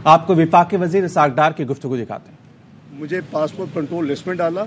آپ کو وفاقی وزیر اسحاق ڈار کی گفتگو دکھاتے ہیں۔ مجھے پاسپورٹ کنٹرول لسٹ میں ڈالا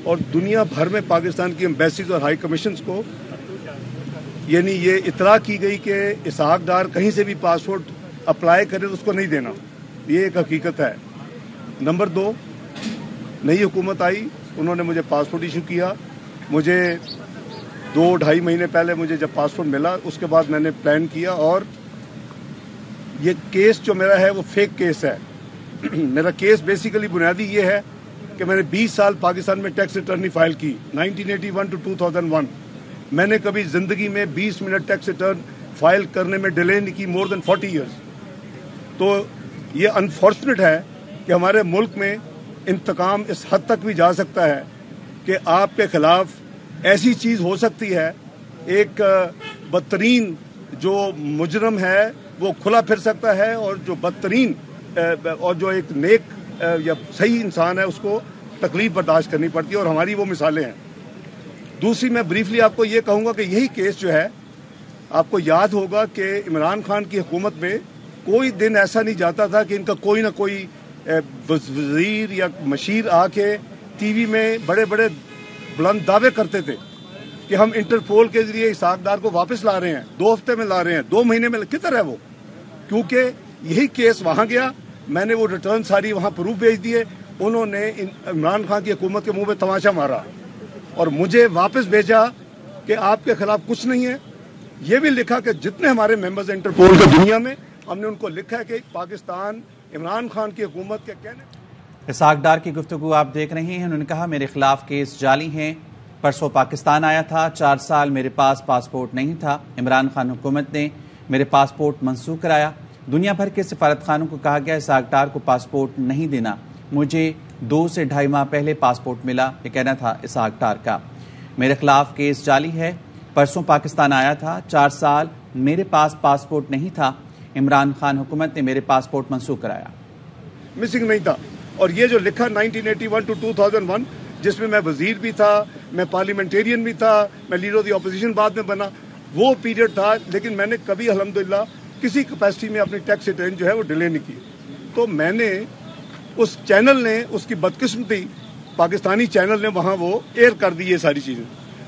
اور دنیا بھر میں پاکستان کی ایمبیسیز اور ہائی کمیشنز کو یعنی یہ اطلاع کی گئی کہ اسحاق ڈار کہیں سے بھی پاسپورٹ اپلائی کرے تو اس کو نہیں دینا، یہ ایک حقیقت ہے۔ نمبر 2، نئی حکومت آئی، انہوں نے مجھے پاسپورٹ ایشو کیا، مجھے 2-2.5 مہینے پہلے مجھے جب پاسپورٹ ملا اس کے بعد میں نے پلان کیا، اور یہ کیس جو میرا ہے وہ فیک کیس ہے۔ میرا کیس بیسیکلی بنیادی یہ ہے کہ میں نے 20 سال پاکستان میں ٹیکس ریٹرن فائل کی 1981 to 2001۔ میں نے کبھی زندگی میں 20 منٹ ٹیکس ریٹرن فائل کرنے میں ڈیلے نہیں کی، مور دین 40 ایئرس۔ تو یہ انفارچونیٹ ہے کہ ہمارے ملک میں انتقام اس حد تک بھی جا سکتا ہے کہ آپ کے خلاف ایسی چیز ہو سکتی ہے، ایک بدترین جو مجرم ہے وہ کھلا پھر سکتا ہے، اور جو بدترین اور جو ایک نیک یا صحیح انسان ہے اس کو تکلیف برداشت کرنی پڑتی ہے، اور ہماری وہ مثالیں ہیں۔ دوسری، میں بریفلی آپ کو یہ کہوں گا کہ یہی کیس جو ہے، آپ کو یاد ہوگا کہ عمران خان کی حکومت میں کوئی دن ایسا نہیں جاتا تھا کہ ان کا کوئی نہ کوئی وزیر یا مشیر آ کے ٹی وی میں بڑے بڑے بلند دعوے کرتے تھے کہ ہم انٹرپول کے ذریعے اسحاق ڈار کو واپس لا رہے ہیں، 2 ہفتے میں لا رہے ہیں، 2 مہینے میں کدھر ہے وہ؟ کیونکہ یہی کیس وہاں گیا، میں نے وہ ریٹرن ساری وہاں پروف بھیج دیے، انہوں نے عمران خان کی حکومت کے منہ پہ تماشا مارا اور مجھے واپس بھیجا کہ آپ کے خلاف کچھ نہیں ہے۔ یہ بھی لکھا کہ جتنے ہمارے ممبرز انٹرپول کے دنیا میں، ہم نے ان کو لکھا ہے کہ پاکستان عمران خان کی حکومت کے کہنے۔ اسحاق ڈار کی گفتگو آپ دیکھ رہے ہیں۔ انہوں نے کہا میرے خلاف کیس جعلی ہیں، پرسوں پاکستان آیا تھا، 4 سال میرے پاس پاسپورٹ نہیں تھا، عمران خان حکومت نے میرے پاسپورٹ منسوخ کرایا، دنیا بھر کے سفارت خانوں کو کہا گیا اسحاق ڈار کو پاسپورٹ نہیں دینا، مجھے 2 سے 2.5 ماہ پہلے پاسپورٹ ملا، یہ کہنا تھا اسحاق ڈار کا۔ میرے خلاف کیس جعلی ہے، پرسوں پاکستان آیا تھا، 4 سال میرے پاس پاسپورٹ نہیں تھا، عمران خان حکومت نے میرے پاسپورٹ منسوخ کرایا۔ مسنگ نہیں تھا، اور یہ جو لکھا 1981 to 2001 جس میں وزیر بھی تھا، میں پارلیمنٹیرین بھی تھا، میں لیڈر آف دی اپوزیشن بعد میں بنا، وہ پیریڈ تھا، لیکن میں نے کبھی الحمدللہ کسی کیپیسٹی میں اپنی ٹیکس ریٹرن جو ہے وہ ڈیلے نہیں کی۔ تو میں نے اس چینل نے، اس کی بدقسمتی پاکستانی چینل نے وہاں وہ ایئر کر دی یہ ساری چیزیں۔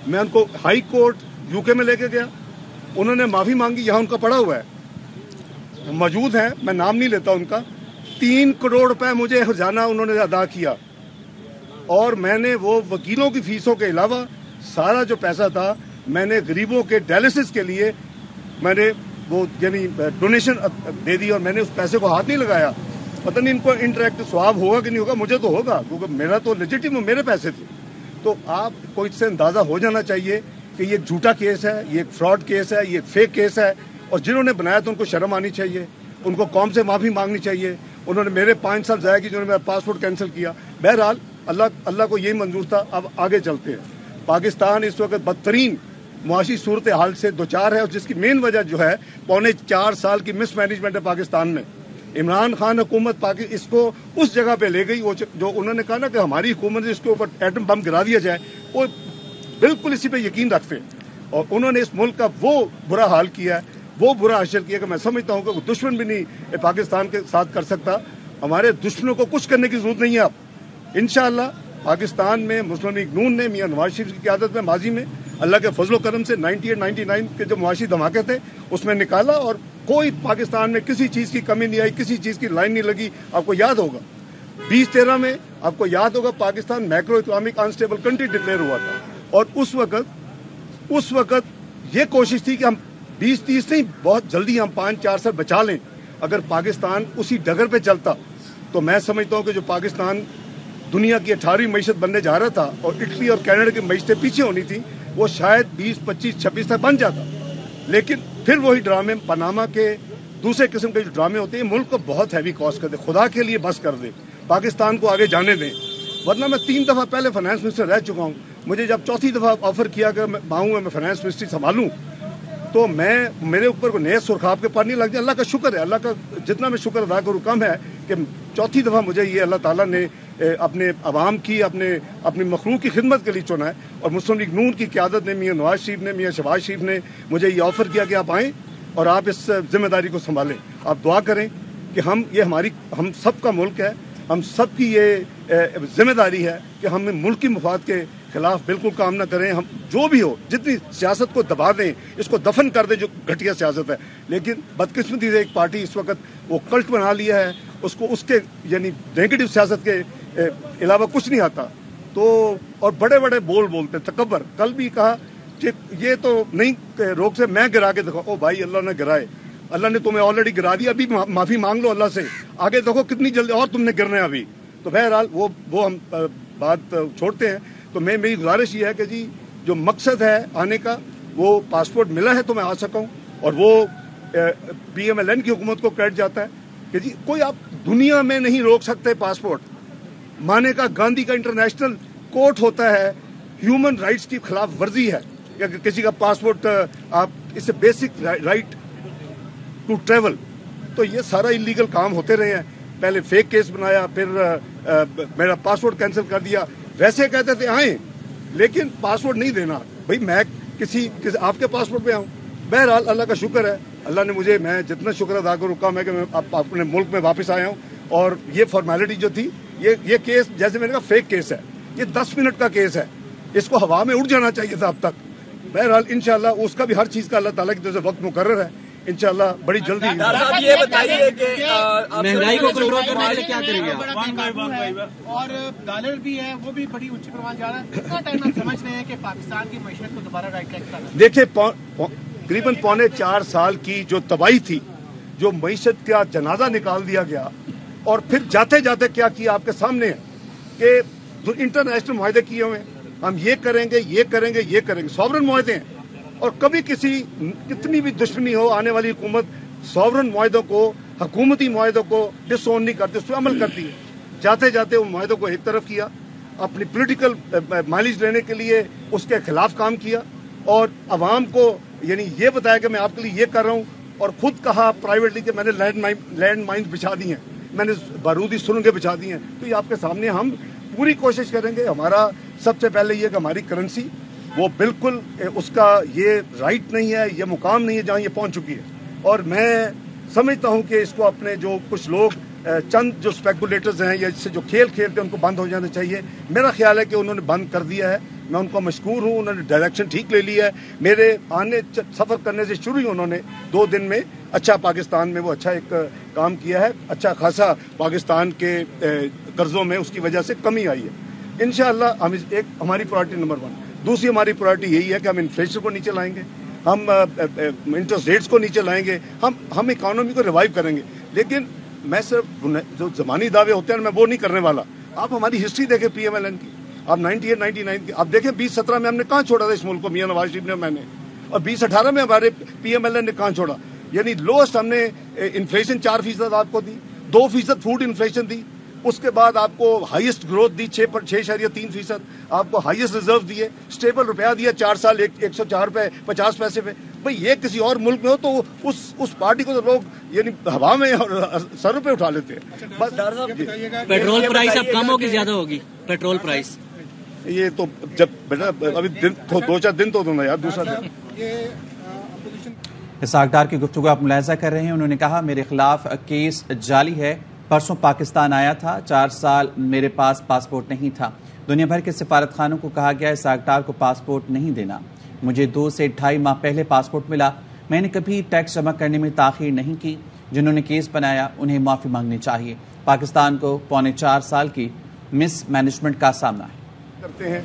میں ان کو ہائی کورٹ UK میں لے کے گیا، انہوں نے معافی مانگی، یہاں ان کا پڑا ہوا ہے، موجود ہیں، میں نام نہیں لیتا ان کا۔ 3 کروڑ روپے مجھے ہرجانہ انہوں نے ادا کیا، اور میں نے وہ وکیلوں کی فیسوں کے علاوہ سارا جو پیسہ تھا میں نے غریبوں کے ڈائلسس کے لیے میں نے وہ یعنی ڈونیشن دے دی، اور میں نے اس پیسے کو ہاتھ نہیں لگایا۔ پتہ نہیں ان کو انٹریکٹ ثواب ہوگا کہ نہیں ہوگا، مجھے تو ہوگا کیونکہ میرا تو لیجیٹم میرے پیسے تھے۔ تو آپ کو اس سے اندازہ ہو جانا چاہیے کہ یہ ایک جھوٹا کیس ہے، یہ ایک فراڈ کیس ہے، یہ ایک فیک کیس ہے، اور جنہوں نے بنایا تو ان کو شرم آنی چاہیے، ان کو قوم سے معافی مانگنی چاہیے۔ انہوں نے میرے 5 سال ضائع کی، جنہوں نے میرا پاسپورٹ کینسل کیا۔ بہرحال اللہ کو یہی منظور تھا۔ اب آگے چلتے ہیں۔ پاکستان اس وقت بدترین معاشی صورتحال سے دوچار ہے، اور جس کی مین وجہ جو ہے 4.25 سال کی مس مینجمنٹ ہے پاکستان میں۔ عمران خان حکومت اس کو اس جگہ پہ لے گئی جو انہوں نے کہا نا کہ ہماری حکومت اس کے اوپر ایٹم بم گرا دیا جائے، وہ بالکل اسی پہ یقین رکھتے ہیں، اور انہوں نے اس ملک کا وہ برا حال کیا ہے، وہ برا حشر کیا کہ میں سمجھتا ہوں کہ دشمن بھی نہیں پاکستان کے ساتھ کر سکتا۔ ہمارے دشمنوں کو کچھ کرنے کی ضرورت نہیں ہے۔ اب انشاءاللہ پاکستان میں مسلم لیگ نون نے میاں نواز شریف کی قیادت میں ماضی میں اللہ کے فضل و کرم سے 98-99 کے جو معاشی دھماکے تھے اس میں نکالا، اور کوئی پاکستان میں کسی چیز کی کمی نہیں آئی، کسی چیز کی لائن نہیں لگی۔ آپ کو یاد ہوگا 2013 میں، آپ کو یاد ہوگا Pakistan micro economic unstable country declare ہوا تھا، اور اس وقت یہ کوشش تھی کہ ہم 20-30 نہیں، بہت جلدی ہم 5-4 سال بچا لیں۔ اگر پاکستان اسی ڈگر پہ چلتا تو میں سمجھتا ہوں کہ جو پاکستان دنیا کی 18ویں معیشت بننے جا رہا تھا، اور اٹلی اور کینیڈا کی معیشتیں پیچھے ہونی تھی، وہ شاید 20-25-26 تک بن جاتا۔ لیکن پھر وہی ڈرامے، پاناما کے دوسرے قسم کے جو ڈرامے ہوتے ہیں، ملک کو بہت ہیوی کاسٹ کر دے۔ خدا کے لیے بس کر دے، پاکستان کو آگے جانے دیں، ورنہ میں 3 دفعہ پہلے فائنانس منسٹر رہ چکا ہوں۔ مجھے جب 4تھی دفعہ آفر کیا کہ میں فائنانس منسٹری سنبھالوں، تو میرے اوپر کو نئے سرخاب کے پانی لگ جائے۔ اللہ کا شکر ہے، اللہ کا جتنا میں شکر ادا کروں کم ہے کہ 4تھی دفعہ مجھے یہ اللہ تعالیٰ نے اپنے عوام کی، اپنی مخلوق کی خدمت کے لیے چنا ہے، اور مسلم لیگ نون کی قیادت نے، میاں نواز شریف نے، میاں شہباز شریف نے مجھے یہ آفر کیا کہ آپ آئیں اور آپ اس ذمہ داری کو سنبھالیں۔ آپ دعا کریں کہ ہم سب کا ملک ہے، ہم سب کی یہ ذمہ داری ہے کہ ہم ملکی مفاد کے خلاف بالکل کام نہ کریں. ہم جو بھی ہو جتنی سیاست کو دبا دیں، اس کو دفن کر دیں جو گھٹیا سیاست ہے. لیکن بدقسمتی سے ایک پارٹی اس وقت وہ کلٹ بنا لیا ہے، اس کے یعنی نیگیٹو سیاست کے علاوہ کچھ نہیں آتا. تو اور بڑے بڑے بولتے تکبر. کل بھی کہا کہ یہ تو نہیں روک سے میں گرا کے دیکھو. او بھائی اللہ نے گرائے، اللہ نے تمہیں آلریڈی گرا دیا، ابھی معافی مانگ لو اللہ سے، آگے دیکھو کتنی جلدی اور تم نے گرنا ہے ابھی. تو بہرحال وہ ہم بات چھوڑتے ہیں. تو میری گزارش یہ ہے کہ جی جو مقصد ہے آنے کا، وہ پاسپورٹ ملا ہے تو میں آ سکا ہوں. اور وہ PMLN کی حکومت کو کریڈٹ جاتا ہے کہ جی کوئی آپ دنیا میں نہیں روک سکتے پاسپورٹ. مانے کا گاندھی کا انٹرنیشنل کورٹ ہوتا ہے، ہیومن رائٹس کی خلاف ورزی ہے کہ اگر کسی کا پاسپورٹ آپ اس سے بیسک رائٹ ٹو ٹریول. تو یہ سارا انلیگل کام ہوتے رہے ہیں. پہلے فیک کیس بنایا، پھر میرا پاسپورٹ کینسل کر دیا. ویسے کہتے تھے آئیں لیکن پاسپورٹ نہیں دینا. بھائی میں کسی آپ کے پاسپورٹ پہ آؤں. بہرحال اللہ کا شکر ہے، اللہ نے مجھے، میں جتنا شکر ادا کروں کم ہے کہ میں اپنے ملک میں واپس آیا ہوں. اور یہ فارمیلٹی جو تھی، یہ کیس جیسے میں نے کہا فیک کیس ہے، یہ 10 منٹ کا کیس ہے، اس کو ہوا میں اڑ جانا چاہیے تھا اب تک. بہرحال انشاءاللہ اس کا بھی ہر چیز کا اللہ تعالیٰ کی طرف سے وقت مقرر ہے. انشاءاللہ بڑی جلدی. یہ بتائیے کہ مہنگائی کو کنٹرول کرنے کے لیے کیا کریں گے؟ اور ڈالر بھی ہے وہ بھی بڑی اونچی پروان جا رہا ہے. کتنا ٹائم آپ سمجھ رہے ہیں کہ پاکستان کی معیشت کو دوبارہ رائٹ ٹریک کرنا؟ دیکھیں تقریباً 4.25 سال کی جو تباہی تھی، جو معیشت کا جنازہ نکال دیا گیا، اور پھر جاتے جاتے کیا کیا آپ کے سامنے ہے کہ جو انٹرنیشنل معاہدے کیے ہوئے ہیں، ہم یہ کریں گے یہ کریں گے یہ کریں گے، سوورن معاہدے ہیں. اور کبھی کتنی بھی دشمنی ہو، آنے والی حکومت سوورن معاہدوں کو، حکومتی معاہدوں کو ڈس اون نہیں کرتی، اس پہ عمل کرتی ہے. جاتے جاتے ان معاہدوں کو ایک طرف کیا، اپنی پولیٹیکل مائلیج لینے کے لیے اس کے خلاف کام کیا، اور عوام کو یعنی یہ بتایا کہ میں آپ کے لیے یہ کر رہا ہوں. اور خود کہا پرائیویٹلی کہ میں نے لینڈ مائنز بچھا دی ہیں، میں نے بارودی سرنگیں بچھا دی ہیں. تو یہ آپ کے سامنے ہم پوری کوشش کریں گے. ہمارا سب سے پہلے یہ کہ ہماری کرنسی وہ بالکل اس کا یہ رائٹ نہیں ہے، یہ مقام نہیں ہے جہاں یہ پہنچ چکی ہے. اور میں سمجھتا ہوں کہ اس کو اپنے جو کچھ لوگ چند جو اسپیکولیٹرز ہیں یا اس سے جو کھیل کھیلتے ہیں ان کو بند ہو جانا چاہیے. میرا خیال ہے کہ انہوں نے بند کر دیا ہے. میں ان کو مشکور ہوں، انہوں نے ڈائریکشن ٹھیک لے لی ہے. میرے سفر کرنے سے شروع ہی انہوں نے 2 دن میں اچھا پاکستان میں وہ اچھا ایک کام کیا ہے. اچھا خاصا پاکستان کے قرضوں میں اس کی وجہ سے کمی آئی ہے. انشاءاللہ ہم ایک ہماری پرائرٹی نمبر 1. دوسری ہماری پرائرٹی یہی ہے کہ ہم انفلیشن کو نیچے لائیں گے، ہم انٹرسٹ ریٹس کو نیچے لائیں گے، ہم اکانومی کو ریوائیو کریں گے. لیکن میں صرف جو زمانی دعوے ہوتے ہیں میں وہ نہیں کرنے والا. آپ ہماری ہسٹری دیکھیں PMLN کی، آپ 98 99 کی آپ دیکھیں. 2017 میں ہم نے کہاں چھوڑا تھا اس ملک کو، میاں نواز شریف نے میں نے، اور 2018 میں ہمارے PMLN نے کہاں چھوڑا. یعنی لوسٹ ہم نے انفلیشن 4% آپ کو دی، 2% فوڈ انفلیشن دی. اس کے بعد آپ کو ہائیسٹ گروتھ دی 6.3%. آپ کو ہائیسٹ ریزرو دیے، اسٹیبل روپیہ دیا 4 سال 104 روپے 50 پیسے پہ. بھئی یہ کسی اور ملک میں ہو تو اس پارٹی کو تو لوگ یعنی ہوا میں اور سروں پہ اٹھا لیتے ہیں. پیٹرول پرائس اب کم ہوگی زیادہ ہوگی؟ پیٹرول پرائس یہ تو جب بیٹا ابھی 2-4 دن تو ہونا یار، دوسرا دن. اسحاق ڈار کی گفتگو آپ ملاحظہ کر رہے ہیں. انہوں نے کہا میرے خلاف کیس جعلی ہے، پرسوں پاکستان آیا تھا، 4 سال میرے پاس پاسپورٹ نہیں تھا. دنیا بھر کے سفارت خانوں کو کہا گیا اسحاق ڈار کو پاسپورٹ نہیں دینا. مجھے 2 سے 2.5 ماہ پہلے پاسپورٹ ملا. میں نے کبھی ٹیکس جمع کرنے میں تاخیر نہیں کی. جنہوں نے کیس بنایا انہیں معافی مانگنی چاہیے. پاکستان کو 4.25 سال کی مس مینجمنٹ کا سامنا ہے. کرتے ہیں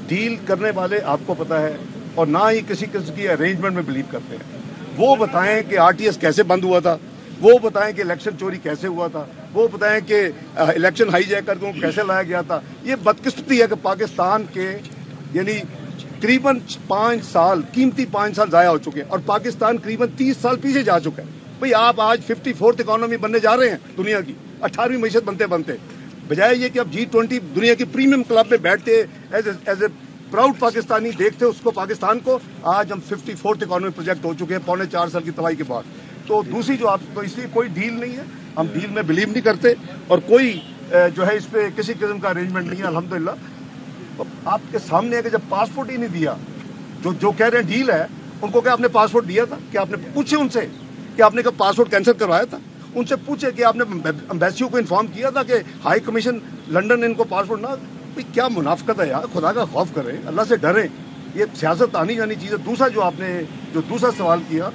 ڈیل کرنے والے آپ کو پتا ہے، اور نہ ہی کسی قسم کی ارینجمنٹ میں بلیو کرتے ہیں. وہ بتائیں کہ RTS کیسے بند ہوا تھا، وہ بتائیں کہ الیکشن چوری کیسے ہوا تھا، وہ بتائیں کہ الیکشن ہائی جیک کر کے کیسے لایا گیا تھا. یہ بدقسمتی ہے کہ پاکستان کے یعنی قریباً 5 سال قیمتی 5 سال ضائع ہو چکے ہیں، اور پاکستان قریباً 30 سال پیچھے جا چکا ہے. بھئی آپ آج 54th اکانومی بننے جا رہے ہیں دنیا کی، 18ویں معیشت بنتے بنتے، بجائے یہ کہ اب G20 دنیا کی پریمیم کلب میں بیٹھتے ایز اے پراؤڈ پاکستانی دیکھتے اس کو پاکستان کو. آج ہم 54th اکانومی پروجیکٹ ہو چکے ہیں 4.25 سال کی تباہی کے بعد. تو دوسری جو آپ تو اس لیے کوئی ڈیل نہیں ہے، ہم ڈیل میں بلیو نہیں کرتے، اور کوئی جو ہے اس پہ کسی قسم کا ارینجمنٹ نہیں ہے. الحمدللہ آپ کے سامنے ہے کہ جب پاسپورٹ ہی نہیں دیا، جو کہہ رہے ہیں ڈیل ہے، ان کو کیا آپ نے پاسپورٹ دیا تھا؟ کہ آپ نے پوچھے ان سے کہ آپ نے کب پاسپورٹ کینسل کروایا تھا؟ ان سے پوچھے کہ آپ نے امبیسیوں کو انفارم کیا تھا کہ ہائی کمیشن لنڈن نے ان کو پاسپورٹ نہ. کیا منافقت ہے یار, خدا کا خوف کریں, اللہ سے ڈریں. یہ سیاست آنی جانی چیز ہے. دوسرا جو آپ نے دوسرا سوال کیا,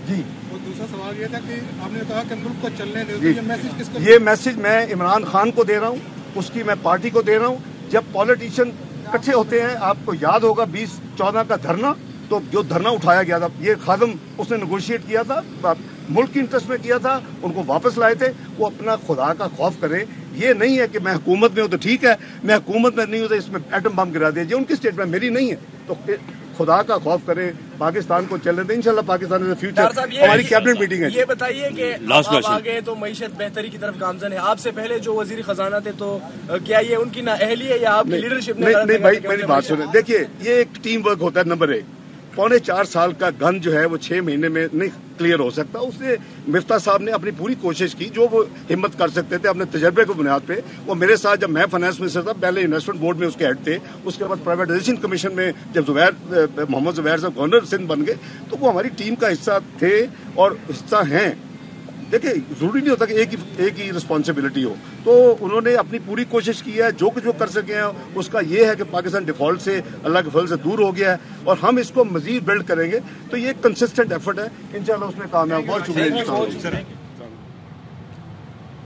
جی وہ دوسرا سوال یہ تھا کہ آپ نے کہا کہ ملک کو چلنے دیں, جی, یہ میسج کس کو؟ یہ میسج میں عمران خان کو دے رہا ہوں, اس کی میں پارٹی کو دے رہا ہوں. جب پالیٹیشین اکٹھے ہوتے ہیں, آپ کو یاد ہوگا 2014 کا دھرنا, تو جو دھرنا اٹھایا گیا تھا, یہ خادم اس نے نیگوشیٹ کیا تھا, ملک کی انٹرسٹ میں کیا تھا, ان کو واپس لائے تھے. وہ اپنا خدا کا خوف کرے. یہ نہیں ہے کہ میں حکومت میں ہوں تو ٹھیک ہے, میں حکومت میں نہیں ہوں تو اس میں ایٹم بم گرا دیا. یہ ان کی اسٹیٹمنٹ, میری نہیں ہے. تو خدا کا خوف کرے, پاکستان کو چلنے دیں. انشاءاللہ پاکستان میں فیوچر. ہماری کیبنٹ میٹنگ ہے. یہ بتائیے کہ آپ آگے تو معیشت بہتری کی طرف گامزن ہے. آپ سے پہلے جو وزیر خزانہ تھے, تو کیا یہ ان کی نااہلی ہے یا آپ کی لیڈرشپ نے؟ نہیں بھائی, میری بات سنیں. دیکھیے, یہ ایک ٹیم ورک ہوتا ہے. نمبر 1, 4.25 سال کا گن جو ہے وہ 6 مہینے میں نہیں کلیئر ہو سکتا. اس نے مفتاح صاحب نے اپنی پوری کوشش کی جو وہ ہمت کر سکتے تھے اپنے تجربے کو بنیاد پہ. وہ میرے ساتھ, جب میں فائنانس منسٹر تھا, پہلے انویسٹمنٹ بورڈ میں اس کے ہیڈ تھے, اس کے بعد پرائیویٹائزیشن کمیشن میں جب محمد زبیر صاحب گورنر سندھ بن گئے, تو وہ ہماری ٹیم کا حصہ تھے اور حصہ ہیں. دیکھیں, ضروری نہیں ہوتا کہ ایک ہی رسپانسبلٹی ہو. تو انہوں نے اپنی پوری کوشش کی ہے. جو کچھ وہ کر سکے ہیں اس کا یہ ہے کہ پاکستان ڈیفالٹ سے, اللہ کے فضل سے دور ہو گیا ہے, اور ہم اس کو مزید بلڈ کریں گے. تو یہ کنسسٹنٹ ایفرٹ ہے, انشاءاللہ اس میں کامیاب. بہت شکریہ.